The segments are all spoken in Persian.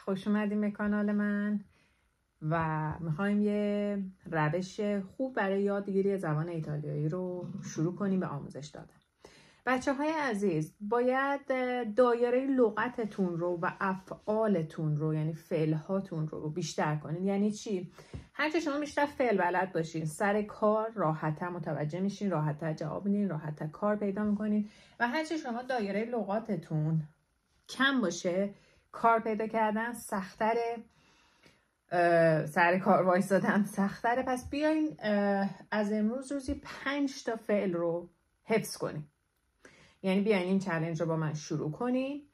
خوش اومدیم به کانال من و میخوایم یه روش خوب برای یادگیری زبان ایتالیایی رو شروع کنیم به آموزش دادن. بچه های عزیز، باید دایره لغتتون رو و افعالتون رو، یعنی فعلهاتون رو بیشتر کنین. یعنی چی؟ هرچه شما بیشتر فعل بلد باشین، سر کار راحت‌تر متوجه میشین، راحت‌تر جواب میدین، راحت‌تر کار پیدا میکنین و هرچه شما دایره لغاتتون کم باشه، کار پیدا کردن سخت‌تره، سر کار وایسادن سخت‌تره. پس بیاین از امروز روزی 5 تا فعل رو حفظ کنین. یعنی بیاین این چالش رو با من شروع کنین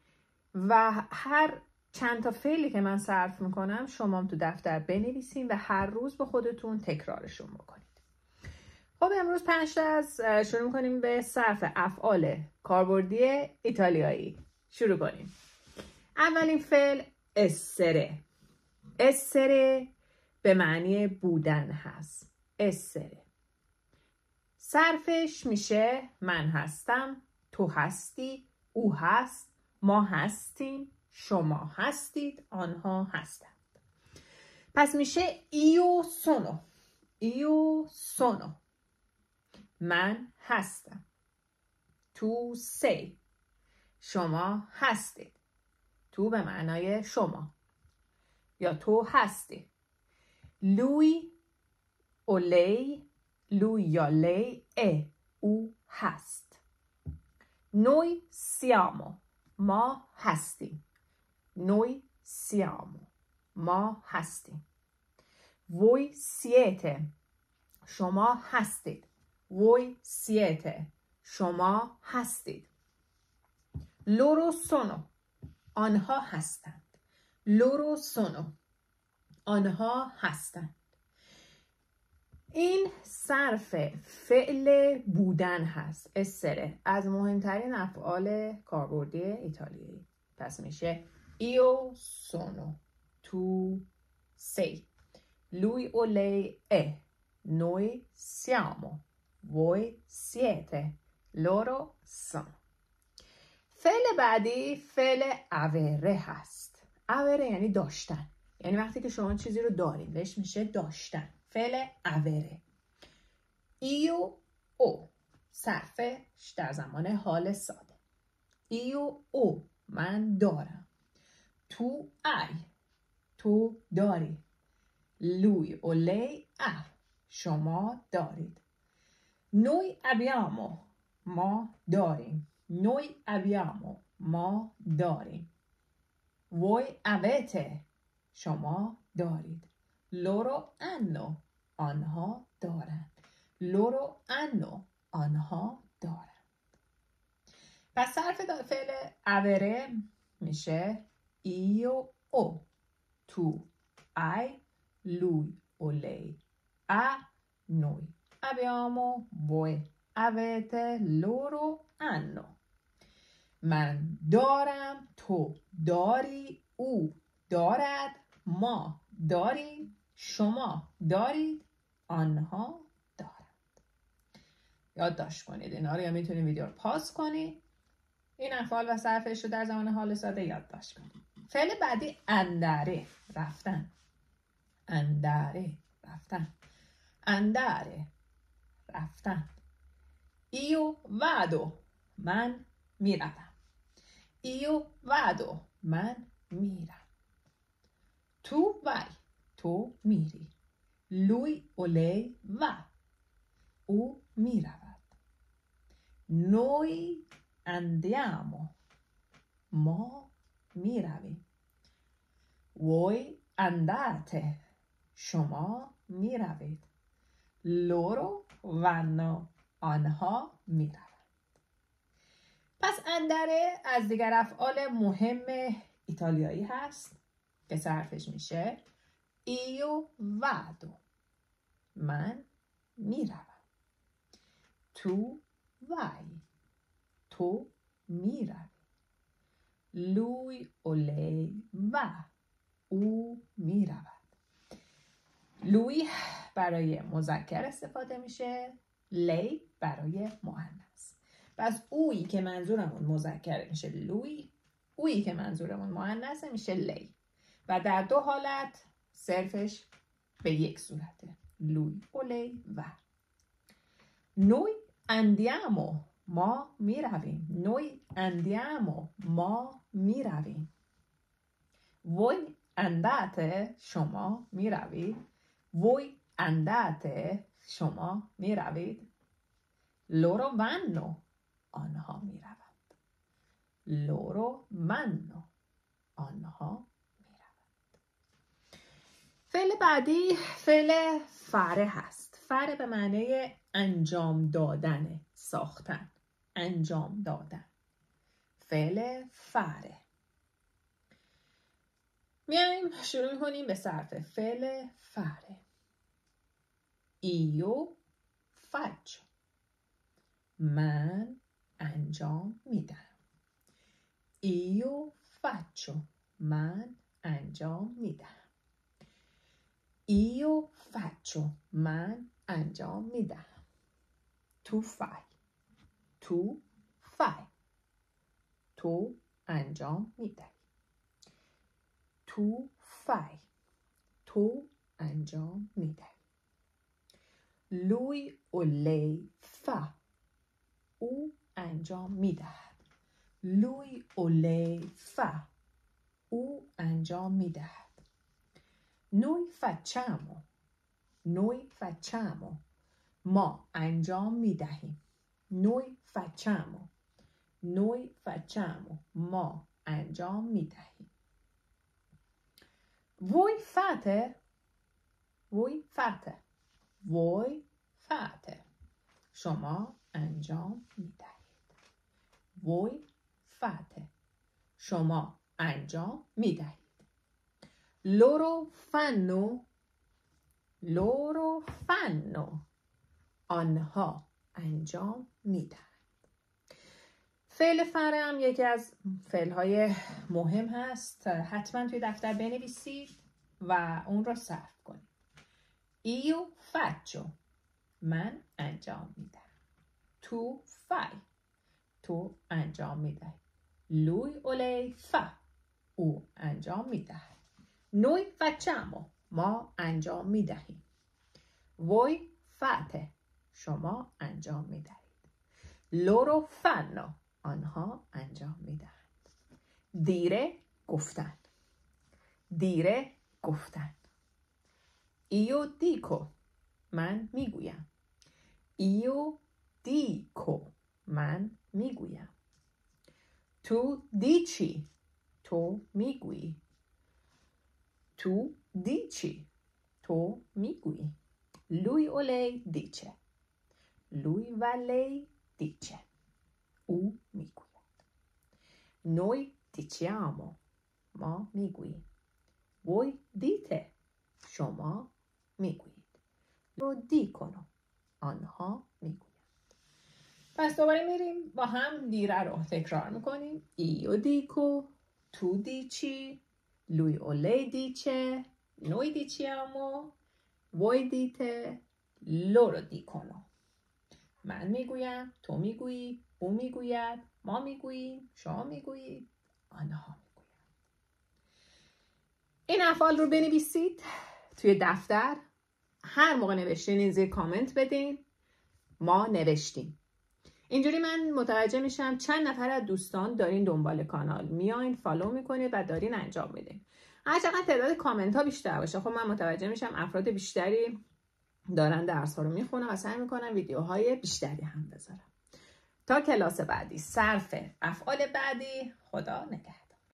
و هر چند تا فعلی که من صرف میکنم شما هم تو دفتر بنویسین و هر روز به خودتون تکرارشون بکنید. خب امروز 5 تا از شروع میکنیم به صرف افعال کاربردی ایتالیایی. شروع کنیم. اولین فعل essere. essere به معنی بودن هست. essere صرفش میشه من هستم، تو هستی، او هست، ما هستیم، شما هستید، آنها هستند. پس میشه io sono. io sono من هستم. تو sei شما هستید. تو به معنای شما یا تو هستی. lui o lei lui یا lei è او هست. noi siamo ما هستیم. noi siamo ما هستیم. voi siete شما هستید. voi siete شما هستید. loro sono آنها هستند. loro sono آنها هستند. این صرف فعل بودن هست. essere از مهمترین افعال کاربردی ایتالیایی. پس میشه io sono tu sei lui o lei è noi siamo voi siete loro sono. فعل بعدی فعل avere هست. avere یعنی داشتن، یعنی وقتی که شما چیزی رو دارین بهش میشه داشتن. فعل avere. io o صرفش در زمان حال ساده. io o من دارم. تو hai تو داری. lui o lei ha شما دارید. noi abbiamo ما داریم. noi abbiamo ما داریم. voi avete شما دارید. loro hanno آنها دارند. loro hanno آنها دارند. پس صرف فعل avere میشه io o tu hai lui o lei ha noi abbiamo voi avete loro hanno. من دارم، تو داری، او دارد، ما داریم، شما دارید، آنها دارند. یادداشت کنید اینا رو، یا میتونید ویدیو رو پاس کنید. این افعال و صرفش رو در زمان حال ساده یادداشت کنید. فعل بعدی andare رفتن. andare رفتن. andare رفتن. io vado من میروم. io vado من میرم. تو vai تو میری. lui o lei va او میرود. noi andiamo ما میرویم. voi andate شما میروید. loro vanno آنها میروند. پس اندره از دیگر افعال مهم ایتالیایی هست که صرفش میشه io vado من میروم. تو vai تو میروی. lui o lei va او میرود. lui برای مذکر استفاده میشه، لی برای مؤنث. پس اویی که منظورمون مذکر میشه lui، اویی که منظورمون مؤنث میشه لی. و در دو حالت صرفش به یک صورته. lui o lei va. Noi andiamo. ما می رویم. Noi andiamo. ما می رویم. Voi andate. شما می روید. Voi andate. شما می روید. Loro vanno. آنها می روند. Loro vanno. آنها می روند. فعل بعدی فعل فعل هست. فعل به معنی انجام دادن، ساختن، انجام دادن. فعل فعل. میایم شروع میکنیم به صرف فعل فعل. io faccio. من انجام میدم. io faccio. من انجام میدم. io faccio. من انجام میدم. tu fai. تو fai. تو انجام میدهی. تو fai. تو انجام میدهی. lui o lei fa. او انجام میدهد. lui o lei fa. او انجام میدهد. noi facciamo. noi facciamo. ما انجام میدهیم. noi facciamo. noi facciamo. ما انجام میدهیم. voi fate. voi fate. voi fate. شما انجام میدهید. voi fate. شما انجام میدهید. loro fanno. loro fanno. آنها انجام میدهند. فعل فرم یکی از فعل‌های مهم هست. حتما توی دفتر بنویسید و اون رو صرف کنید. io faccio. من انجام میدم. tu fai. تو انجام میدهی. lui o lei fa. او انجام میدهد. noi facciamo. ما انجام میدهیم. voi fate. شما انجام میدهید. loro fanno. آنها انجام میدهند. dire گفتن. dire گفتن. io dico. من میگویم. io dico. من میگویم. tu dici. تو میگویی. tu dici. تو میگویی. lui o lei dice. lui و lei dice. او میگوید. noi diciamo. ما میگوییم. voi dite. شما میگویید. loro dicono. آنها میگویند. پس دوباره میریم با هم دیره رو تکرار میکنیم. io dico. tu dici. lui o lei dice. noi diciamo. voi dite. loro dicono. من میگویم. تو میگویی. او میگوید. ما میگوییم. شما میگویید. آنها میگویند. این افعال رو بنویسید توی دفتر. هر موقع نوشتین این زیر کامنت بدین. ما نوشتیم. اینجوری من متوجه میشم چند نفر از دوستان دارین دنبال کانال میاین، فالو میکنید و دارین انجام میدین. هر چقدر تعداد کامنت ها بیشتر باشه خب من متوجه میشم افراد بیشتری دارن درس ها رو میخونن و سعی میکنم ویدیوهای بیشتری هم بذارم. تا کلاس بعدی صرف افعال بعدی. خدا نگهدار.